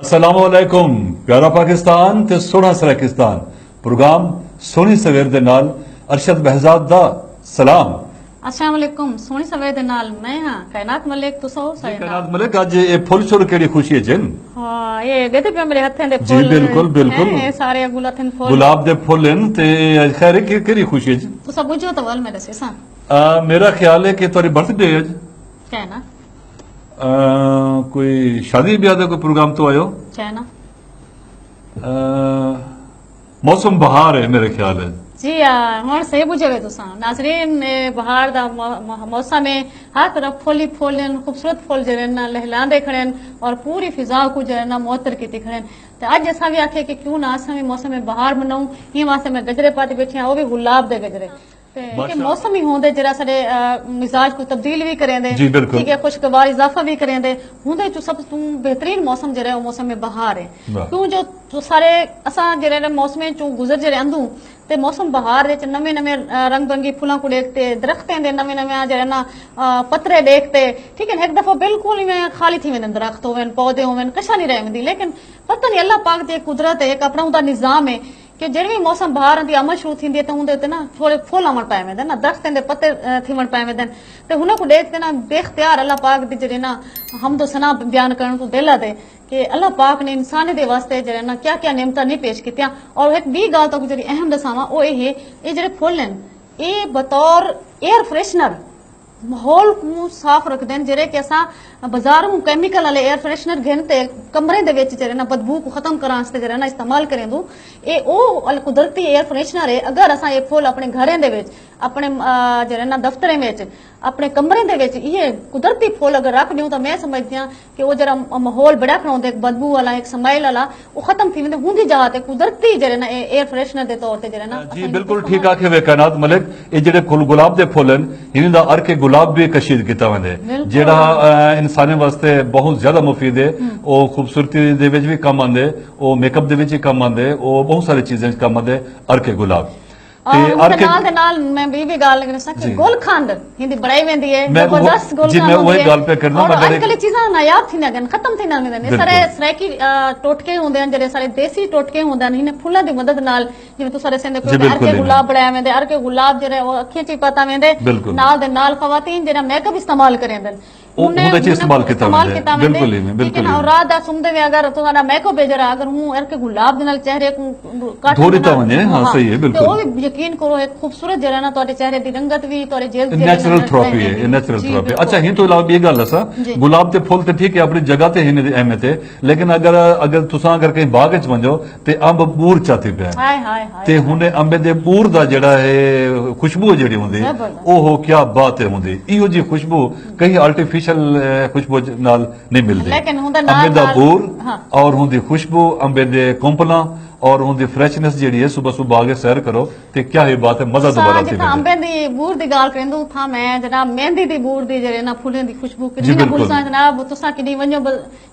अस्सलामुअलैकुम प्यारा पाकिस्तान ते सोहना सराकिस्तान प्रोग्राम सोहनी सवेर दे नाल अरशद बहजाद दा सलाम। अस्सलाम वालेकुम सोहनी सवेर दे नाल मैं हां कायनात मलिक तुसो सारे कायनात मलिक आज ये फुल शुरू केड़ी खुशी है जिन हां ये गदे पे मेरे हत्थें दे जी फुल बिल्कुल बिल्कुल ये सारे गुलाथन फुल गुलाब दे फुल हैं ते खैर केड़ी खुशी है जी तुसा बुझो तो वल मेरे से सा मेरा ख्याल है कि तुम्हारी बर्थडे है क्या है ना कोई शादी ब्याह का कोई प्रोग्राम तो आयो क्या है ना मौसम बहार है मेरे ख्याल है जी हुन सही बुझे तुसा नाजरीन बहार दा मौसम में हर तरफ फूल ही फूल खूबसूरत फूल जरे ना लहलांदे खड़े और पूरी फिजा को जरे ना मुअत्तर की खड़े तो अज असा भी आखे कि क्यों ना असा भी मौसम में बहार मनाऊं ये वास्ते मैं गजरे पाते बैठे वो भी गुलाब दे गजरे मौसम ही होंदे जरा साडे मिजाज को तब्दील भी करेंदे ठीक है खुशगवार इजाफा भी करेंदे होंदे जो सब तू बेहतरीन मौसम जरा वो मौसम में बहार है क्यों जो सारे असा जरे मौसम चो गुजर जरे अंदू ते मौसम बहार दे नवे नवे रंग बिरंगी फूलों को देखते दरख्तें दे नवे नवे जरे ना पत्रे देखते ठीक है एक दफा बिल्कुल ही खाली थी वेंदे दरख्त होवन पौधे होवन कशा नहीं रहंदी लेकिन पता नहीं अल्लाह पाक दी कुदरत है एक अपना उदा निजाम है कि जड़ी भी मौसम बहार दी अमल शुरू थी तो उनते ना थोड़े फूल अमल पाए वेंदे ना दरख्तें दे पत्ते थीवण पाए वेंदे ते हुन को देखते ना बेख्तियार अल्लाह पाक दी जड़ी ना हम तो सना बयान करण को दिल दे कि अल्लाह पाक ने इंसान दे वास्ते जरे ना क्या क्या नेमता नहीं पेश कीतियां और एक भी गाल तो जड़ी अहम दसावा ओ ये जड़े फुल हैं ये बतौर एयर फ्रेशनर माहौल को साफ रखते हैं जरे कि असा बाजार में केमिकल वाले एयर फ्रेशनर घेनते कमरे दे विच जरे ना बदबू को खत्म कराने वास्ते जरे ना इस्तेमाल करें दू ए ओ कुदरती एयर फ्रेशनर है अगर असा ये फुल अपने घरें दे विच अपने जरे ना दफ्तरें विच अपने कमरे दे विच ये कुदरती फुल अगर रख दूं तो मैं समझदी हां कि वो जरा माहौल बड़ा खड़ोंदे एक बदबू वाला एक स्मेल वाला वो खत्म थी वेंदे हुंदी जगह ते कुदरती जरे ना एयर फ्रेशनर दे तौर ते जरे ना जी बिल्कुल ठीक आखे वे कायनात मलिक ये जेडे गुलाब दे फुल हैं इन्हां दा अर्के गुलाब भी कशीद कीता वेंदे जेड़ा इंसाने वास्ते बहुत ज्यादा मुफीद है वो खूबसूरती दे विच भी काम आंदे वो मेकअप दे विच भी काम आंदे वो बहुत सारी चीजें काम आंदे अर्के गुलाब मैं भी गाल गोलखंड हिंदी बढ़ाई वेंदी है जबरदस्त गोलखंड आजकल चीज़ां नायाब थी ना खत्म थी ना सारे सरायकी टोटके होंदे हैं जेडे सारे देसी टोटके होंदे हैं इन्हें फुल्लां दी मदद नाल जिवें तुस सारे सेंदे कोई अर्के गुलाब बढ़ाए वेंदे अर्के गुलाब जेडे वो अखियां च पता वेंदे नाल दे नाल खवातीन जेडा मेकअप इस्तेमाल करेंदे इस्तेमाल किता बिल्कुल लेकिन और रात दा सुमदे में अगर तुम्हारा मेकअप है जरा अगर हूं अर्के गुलाब दे नाल चेहरे को काट धोरीता वने हां सही है बिल्कुल तो वो भी यकीन करो एक खूबसूरत जरा ना तोरे चेहरे दी रंगत भी तोरे जेल नेचुरल थेरेपी है नेचुरल थेरेपी अच्छा ही तो अलावा ये गल असा गुलाब दे फूल ते ठीक है अपनी जगह ते हिने दी अहमियत है लेकिन अगर तुसा अगर कहीं बाग च वंजो ते अंब बूर चाती पे हाय हाय ते हुने अंबे दे बूर दा जेड़ा है खुशबू जेड़ी हुंदी ओहो क्या बात है हुंदी इहो जी खुशबू कहीं आर्टिफिशियल खुशबू नाल नहीं मिलती अंबे दा बूर और हुंदी खुशबू अंबे दे कुंपला और उनकी फ्रेशनेस जी है सुबह सुबह आगे सैर करो तो क्या ही बात है मजा दोबारा आती है अंबे दी बूर दी गाल करेंदू था मैं जनाब मेहंदी दी बूर दी जरे ना फूलें दी खुशबू किनी ना भूलसा जनाब तुसा किनी वणो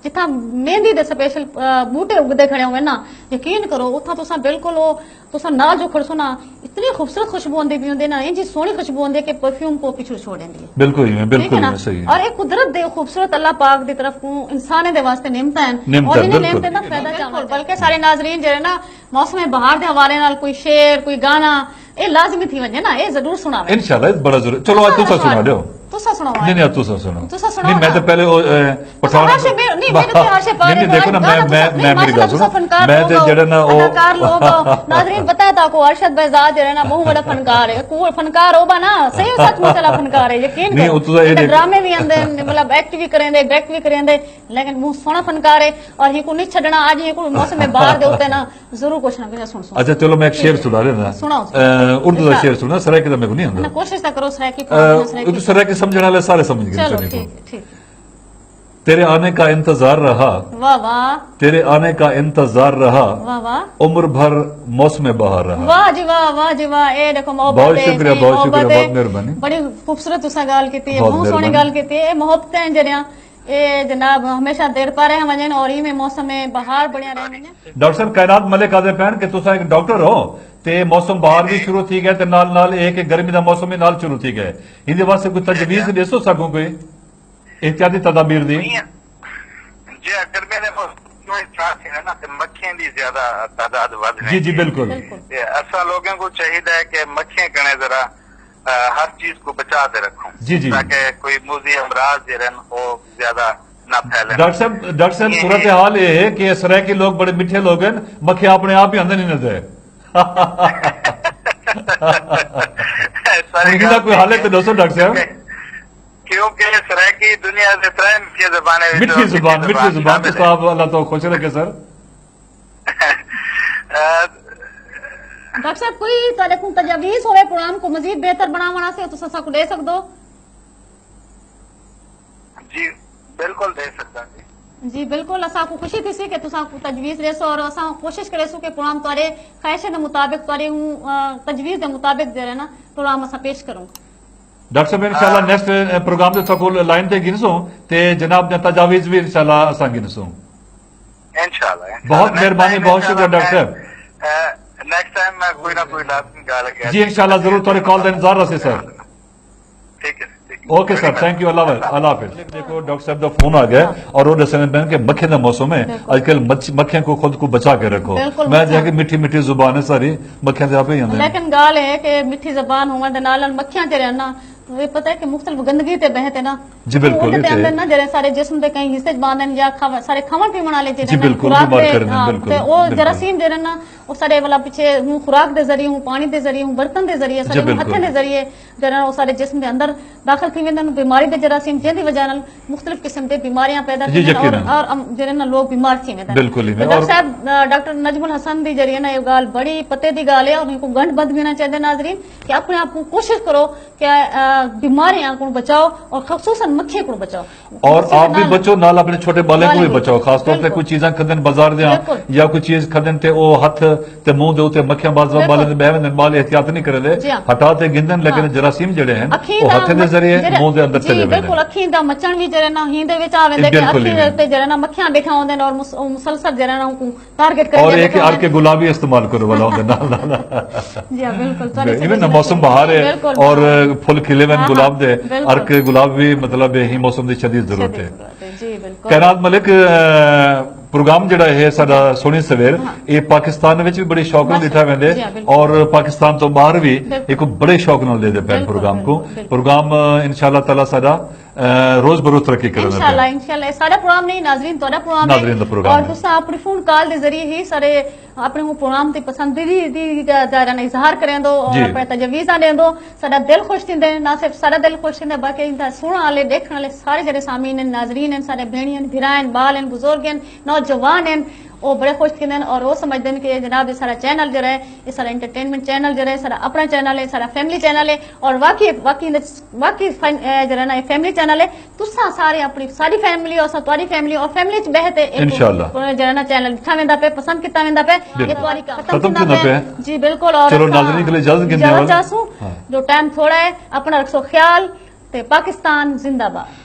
जिथा मेहंदी दे स्पेशल बूटे उगदे खड़े होवे ना यकीन करो उथा तुसा बिल्कुल ओ तुसा ना जो खड़सो ना इतनी खूबसूरत खुशबू आंदी भी होंदी ना इंजी सोहनी खुशबू आंदी कि परफ्यूम को पीछे छोड़ देंदी है बिल्कुल सही है और एक कुदरत दे खूबसूरत अल्लाह पाक दी तरफ को इंसान दे वास्ते नेमता है और इन्हें नेमते ना फायदा चाहते बल्कि सारे नाजरीन जरे ना मौसम बहार के हवाले नाल कोई शेर कोई गाना ये लाजमी थी वने ना ये जरूर सुनावे इंशाल्लाह बड़ा जरूर चलो आज तुसा सुना दो तुसा सुनाओ नहीं तुसा सुनो नहीं मैं तो पहले पठान नहीं मेरे तो हाशे पारे नहीं देखो ना मैं मेरी बात सुनो मैं तो जेड़ा ना ओ फनकार लोग नाज़रीन पता है ताको अरशद बहजाद जेड़ा ना बहुत बड़ा फनकार है को फनकार होबा ना सही सच में चला फनकार है यकीन नहीं ओ तो ड्रामे भी आंदे मतलब एक्ट भी करेंदे डायरेक्ट भी करेंदे लेकिन वो सोना फनकार है और ही को नहीं छड़ना आज ये को मौसम में बाहर दे होते ना जरूर कुछ ना कुछ सुन अच्छा चलो मैं एक शेर सुना देना सुनाओ उर्दू का शेर सुना सराय के तो मेरे को नहीं आंदा कोशिश करो सराय की सराय के समझने वाले सारे समझ गए चलो ठीक तेरे आने का इंतजार रहा वाह वाह तेरे आने का इंतजार रहा वाह वाह उम्र भर मौसम बहार रहा वाह जी वाह ए देखो मोहब्बत बहुत शुक्रिया बहुत मेहरबानी बड़ी खूबसूरत तुसा गाल कीती है बहुत सोहनी गाल कीती है मोहब्बतें जरिया ए जनाब हमेशा देर पा रहे वजन और ई में मौसम में बहार बढ़िया रहे वजन डॉक्टर साहब कायनात मलिक आदे पैन के तुसा एक डॉक्टर हो ते मौसम बहार भी शुरू थी गए ते नाल नाल एक गर्मी दा मौसम भी नाल शुरू थी गए इहदे वास्ते कोई तजवीज दसो सको कोई एहतियाती तदाबीर दी जी अगर मैंने क्यों इस तरह से है ना कि मक्खियां की ज्यादा तादाद बढ़ रही जी जी बिल्कुल ऐसा लोगों को चाहिए है कि मक्खियां कने जरा हर चीज को बचा के रखूं जी जी ताकि कोई मूजी अमराज जरन वो ज्यादा ना फैले। डॉक्टर साहब सूरत हाल ये है कि सराय के लोग बड़े मीठे लोग हैं, मक्खियां अपने आप ही अंदर नहीं नजर है कोई हालत तो दोस्तों डॉक्टर साहब क्योंकि सराय दुनिया से तरह मिठी जुबान तो आप अल्लाह तो खुश रखे सर। डॉक्टर साहब कोई तारे को तजवीज होवे प्रोग्राम को मजीद बेहतर बनावना से तो असा को दे सकदो? जी बिल्कुल दे सकदा जी बिल्कुल असा को खुशी थी सी कि तुसा को तजवीज रेसो और असा कोशिश करेसो कि प्रोग्राम तारे ख्वाहिश के मुताबिक तारे तजवीज के मुताबिक जे ना प्रोग्राम असा पेश करूं। डॉक्टर साहब इंशाल्लाह नेक्स्ट प्रोग्राम ते तको लाइन ते गिनसो ते जनाब ने तजावीज भी इंशाल्लाह असा गिनसो इंशाल्लाह। बहुत मेहरबानी बहुत शुक्रिया डॉक्टर साहब। नेक्स्ट टाइम मैं कोई ना कोई लाजमी गाल किया जी इंशाल्लाह जरूर तोरे कॉल का इंतजार रहे सर। ठीक है ओके सर थैंक यू अल्लाह हाफिज। देखो डॉक्टर साहब का फोन आ गया और वो दसने बैन के मक्खियां का मौसम है आजकल मक्खियां को खुद को बचा के रखो। मैं जाके मीठी मीठी जुबान है सारी मक्खियां ते आपे ही आंदे लेकिन गाल है कि मीठी जुबान होवे दे नाल मक्खियां ते रहना तो ये पता है कि मुख्तलिफ गंदगी ते बहते ना जी बिल्कुल ते अंदर ना जरे सारे जिस्म दे कहीं हिस्से बांधन या सारे खावन पीवन वाले जे जी बिल्कुल बीमार करने बिल्कुल ते ओ जरासीम जे ना वो सारे वाला पीछे हूं खुराक दे जरिए हूं पानी दे जरिए हूं बर्तन दे जरिए सारे हथन दे जरिए जरा वो सारे जिस्म दे अंदर दाखिल थी वेंदन बीमारी दे जरासीम जेदी वजह नाल मुख्तलिफ किस्म दे बीमारियां पैदा थी और जरे ना लोग बीमार थी वेंदन बिल्कुल। डॉक्टर साहब डॉक्टर नजमुल हसन दी जरिए ना ये गाल बड़ी पते दी गाल है और इनको गंढ बंद देना चाहिए नाजरीन कि अपने आप को कोशिश करो कि बीमारियां को बचाओ और खसूसन मक्खियों को बचाओ और आप भी बचो नाल अपने छोटे बाले को भी बचाओ खासतौर पे कोई चीजा खदन बाजार दे या कोई चीज खदन ते ओ हाथ ते मुंह दे उते मक्खियां बाजार बाले दे बहवन बाल एहतियात नहीं करे दे हटा ते गिंदन लेकिन जरासीम जड़े हैं वो हाथ दे जरिए मुंह दे अंदर चले जाते बिल्कुल अखी दा मचण भी जरे ना हिंदे विच आवे दे अखी ते जरे ना मक्खियां बैठा होंदे और मुसलसल जरे ना को टारगेट करे और एक आर के गुलाबी इस्तेमाल करो वाला होंदे नाल जी बिल्कुल इवन मौसम बहार है और फूल खिले हुए गुलाब दे अर्क गुलाब भी मतलब यही मौसम की शदीद जरूरत है। जी बिल्कुल कैनात मलिक प्रोग्राम जड़ा है साडा सोनी सवेर ये पाकिस्तान में भी बड़े शौक नाल दिखा वेंदे और पाकिस्तान तो बाहर भी एक बड़े शौक नाल दे पैन प्रोग्राम को प्रोग्राम इंशाल्लाह ताला साडा रोज बरोज तरक्की करेगा इंशाल्लाह सारा प्रोग्राम नहीं नाजरीन तोड़ा प्रोग्राम नाजरीन दा प्रोग्राम और तुसा अपनी फोन कॉल दे जरिए ही सारे अपने वो प्रोग्राम ते पसंदीदी दा इजहार करें दो और अपने तजवीज़ा दें दो साडा दिल खुश थिंदे ना सिर्फ साडा दिल खुश थिंदा बल्कि इंदा सुनने वाले देखने वाले सारे जरे सामीन नाजरीन हैं सारे भेणियन भिरायन बाल हैं बुजुर्ग हैं नौजवान हैं वो बड़े खुश थींदे और वो समझते हैं कि जनाब ये सारा चैनल जो है ये सारा एंटरटेनमेंट चैनल जो है सारा अपना चैनल है सारा फैमिली चैनल है और वाकई जो है ना फैमिली चैनल है तुसा सारे अपनी सारी फैमिली और तुम्हारी फैमिली और फैमिली च बहते इंशाल्लाह जो है ना चैनल दिखा वेंदा पे पसंद किता वेंदा पे ये तुम्हारी खत्म कितना पे जी बिल्कुल और चलो नाज़रीन के लिए इजाजत जो टाइम थोड़ा है अपना रखो ख्याल ते पाकिस्तान जिंदाबाद।